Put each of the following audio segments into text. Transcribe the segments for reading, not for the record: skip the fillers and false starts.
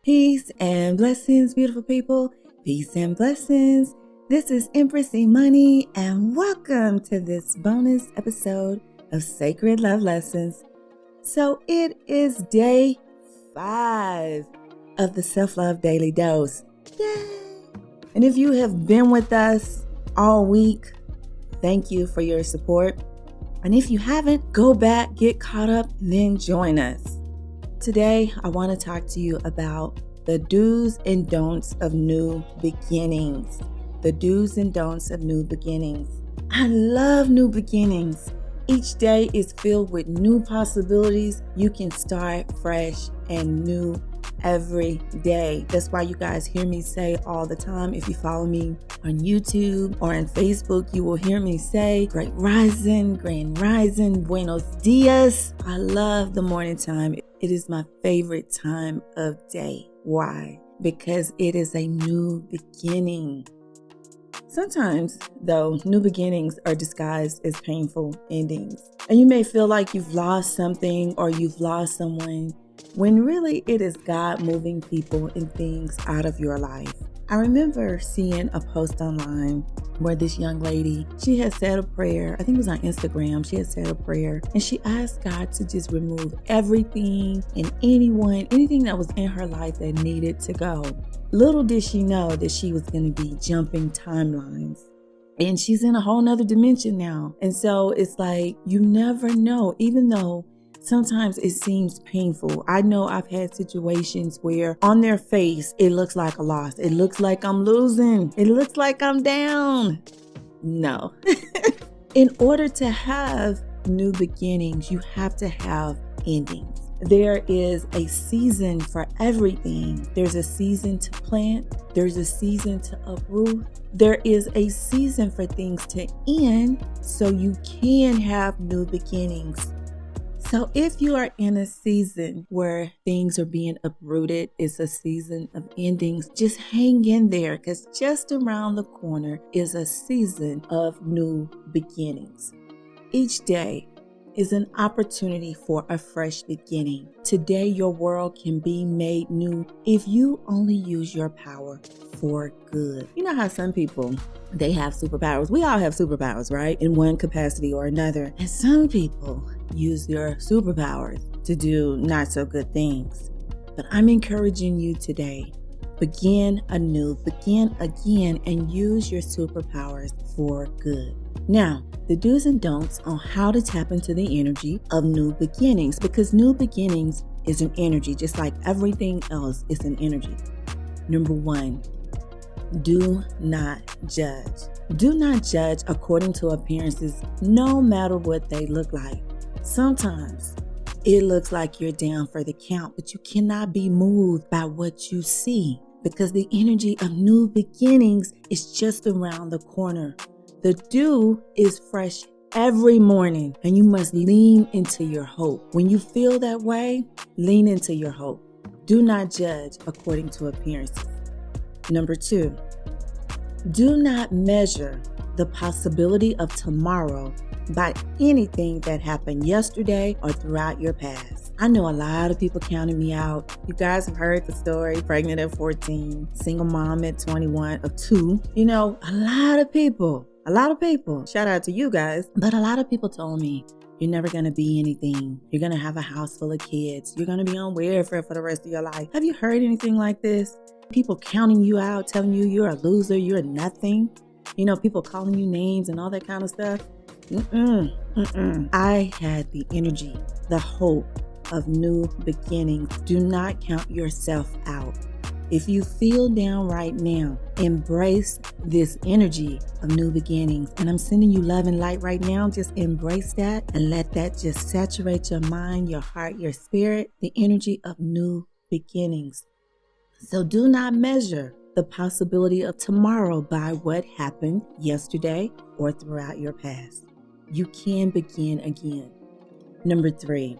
Peace and blessings, beautiful people. Peace and blessings. This is Empress Money, and welcome to this bonus episode of Sacred Love Lessons. So it is day 5 of the Self-Love Daily Dose. Yay! And if you have been with us all week, thank you for your support. And if you haven't, go back, get caught up, and then join us. Today, I want to talk to you about the do's and don'ts of new beginnings. The do's and don'ts of new beginnings. I love new beginnings. Each day is filled with new possibilities. You can start fresh and new every day. That's why you guys hear me say all the time, if you follow me on YouTube or on Facebook, you will hear me say, Great Rising, Grand Rising, Buenos Dias. I love the morning time. It is my favorite time of day. Why? Because it is a new beginning. Sometimes, though, new beginnings are disguised as painful endings. And you may feel like you've lost something or you've lost someone, when really it is God moving people and things out of your life. I remember seeing a post online where this young lady, she had said a prayer. I think it was on Instagram. She had said a prayer and she asked God to just remove everything and anything that was in her life that needed to go. Little did she know that she was going to be jumping timelines. And she's in a whole nother dimension now. And so it's like, you never know, even though sometimes it seems painful. I know I've had situations where on their face, it looks like a loss. It looks like I'm losing. It looks like I'm down. No. In order to have new beginnings, you have to have endings. There is a season for everything. There's a season to plant. There's a season to uproot. There is a season for things to end so you can have new beginnings. So if you are in a season where things are being uprooted, it's a season of endings, just hang in there, because just around the corner is a season of new beginnings. Each day is an opportunity for a fresh beginning. Today, your world can be made new if you only use your power for good. You know how some people, they have superpowers. We all have superpowers, right? In one capacity or another. And some people use their superpowers to do not so good things. But I'm encouraging you today, begin anew, begin again, and use your superpowers for good. Now, the do's and don'ts on how to tap into the energy of new beginnings, because new beginnings is an energy, just like everything else is an energy. Number 1, do not judge. Do not judge according to appearances, no matter what they look like. Sometimes it looks like you're down for the count, but you cannot be moved by what you see, because the energy of new beginnings is just around the corner. The dew is fresh every morning, and you must lean into your hope. When you feel that way, lean into your hope. Do not judge according to appearances. Number 2, do not measure the possibility of tomorrow by anything that happened yesterday or throughout your past. I know a lot of people counting me out. You guys have heard the story, pregnant at 14, single mom at 21 of 2. You know, a lot of people, shout out to you guys, but a lot of people told me, you're never going to be anything. You're going to have a house full of kids. You're going to be on welfare for the rest of your life. Have you heard anything like this? People counting you out, telling you you're a loser, you're nothing. You know, people calling you names and all that kind of stuff. I had the energy, the hope of new beginnings. Do not count yourself out. If you feel down right now, embrace this energy of new beginnings. And I'm sending you love and light right now. Just embrace that and let that just saturate your mind, your heart, your spirit, the energy of new beginnings. So do not measure the possibility of tomorrow by what happened yesterday or throughout your past. You can begin again. Number 3,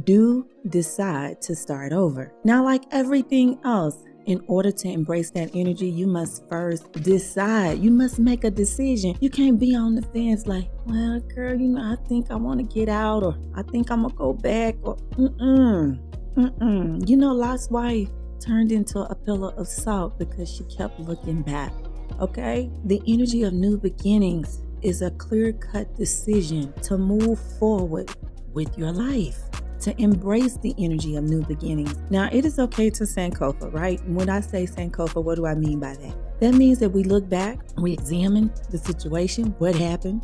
do decide to start over. Now, like everything else, in order to embrace that energy, you must first decide. You must make a decision. You can't be on the fence like, well, girl, you know, I think I want to get out, or I think I'm going to go back, or You know, Lot's wife, turned into a pillar of salt because she kept looking back. Okay? The energy of new beginnings is a clear-cut decision to move forward with your life, to embrace the energy of new beginnings. Now, it is okay to Sankofa, right? When I say Sankofa, what do I mean by that? That means that we look back, we examine the situation, what happened.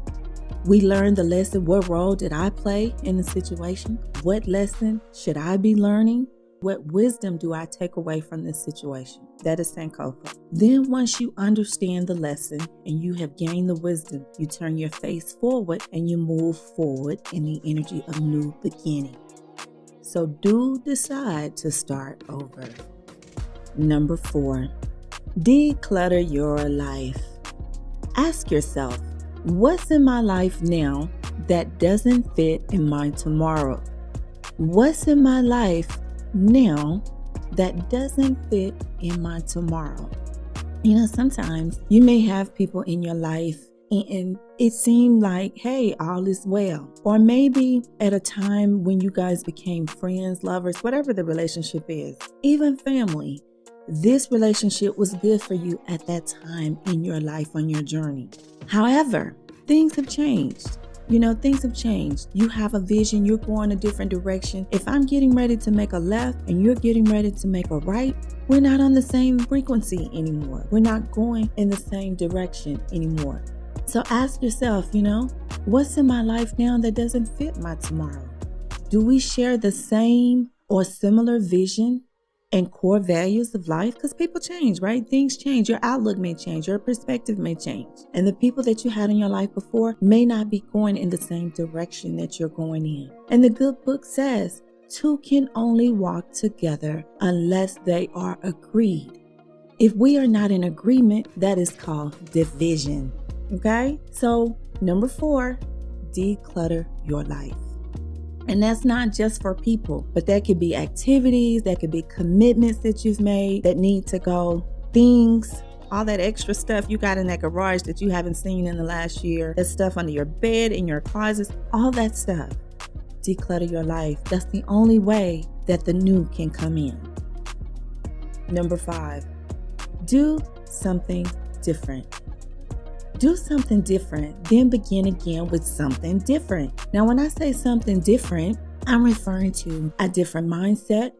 We learn the lesson, what role did I play in the situation? What lesson should I be learning? What wisdom do I take away from this situation? That is Sankofa. Then once you understand the lesson and you have gained the wisdom, you turn your face forward and you move forward in the energy of new beginning. So do decide to start over. Number 4, declutter your life. Ask yourself, what's in my life now that doesn't fit in my tomorrow? What's in my life now that doesn't fit in my tomorrow? You know, sometimes you may have people in your life and it seemed like, hey, all is well. Or maybe at a time when you guys became friends, lovers, whatever the relationship is, even family, this relationship was good for you at that time in your life on your journey. However, things have changed. You know, things have changed. You have a vision. You're going a different direction. If I'm getting ready to make a left and you're getting ready to make a right, we're not on the same frequency anymore. We're not going in the same direction anymore. So ask yourself, you know, what's in my life now that doesn't fit my tomorrow? Do we share the same or similar vision and core values of life? Because people change, right? Things change. Your outlook may change. Your perspective may change. And the people that you had in your life before may not be going in the same direction that you're going in. And the good book says, two can only walk together unless they are agreed. If we are not in agreement, that is called division. Okay? So, number 4, declutter your life. And that's not just for people, but that could be activities, that could be commitments that you've made that need to go, things, all that extra stuff you got in that garage that you haven't seen in the last year, that stuff under your bed, in your closets, all that stuff. Declutter your life. That's the only way that the new can come in. Number 5, do something different. Do something different, then begin again with something different. Now, when I say something different, I'm referring to a different mindset,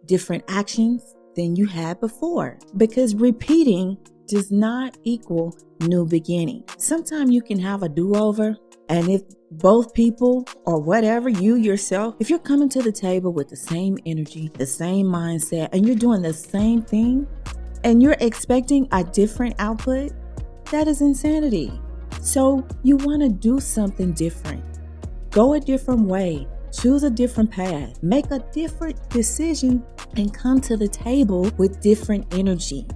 different actions than you had before. Because repeating does not equal new beginning. Sometimes you can have a do-over, and if both people or whatever, you yourself, if you're coming to the table with the same energy, the same mindset, and you're doing the same thing, and you're expecting a different output, that is insanity. So you want to do something different. Go a different way. Choose a different path. Make a different decision and come to the table with different energy.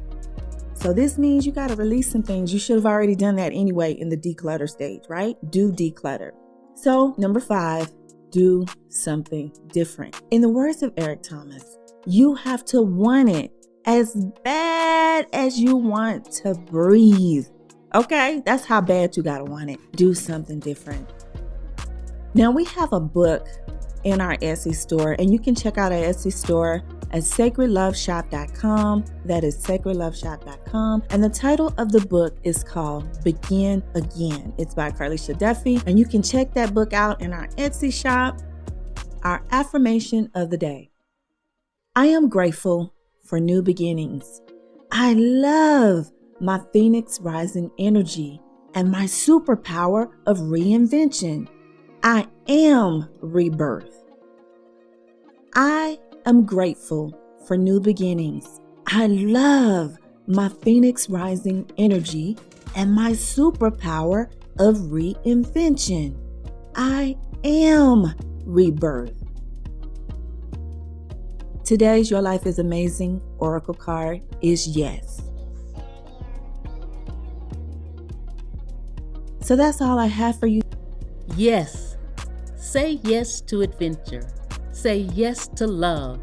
So this means you got to release some things. You should have already done that anyway in the declutter stage, right? Do declutter. So number 5, do something different. In the words of Eric Thomas, you have to want it as bad as you want to breathe. Okay, that's how bad you gotta want it. Do something different. Now we have a book in our Etsy store, and you can check out our Etsy store at sacredloveshop.com. That is sacredloveshop.com. And the title of the book is called Begin Again. It's by Carlisha Duffy, and you can check that book out in our Etsy shop. Our affirmation of the day. I am grateful for new beginnings. I love my Phoenix rising energy and my superpower of reinvention. I am rebirth. I am grateful for new beginnings. I love my Phoenix rising energy and my superpower of reinvention. I am rebirth. Today's Your Life is Amazing Oracle card is yes. So that's all I have for you. Yes. Say yes to adventure. Say yes to love.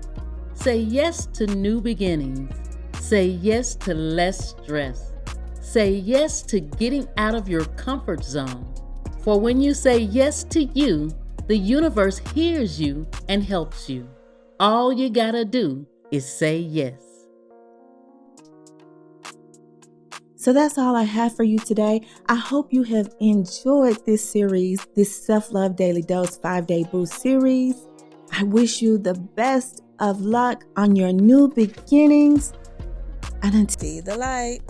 Say yes to new beginnings. Say yes to less stress. Say yes to getting out of your comfort zone. For when you say yes to you, the universe hears you and helps you. All you gotta do is say yes. So that's all I have for you today. I hope you have enjoyed this series, this Self-Love Daily Dose 5-Day Boost series. I wish you the best of luck on your new beginnings. And until see the light.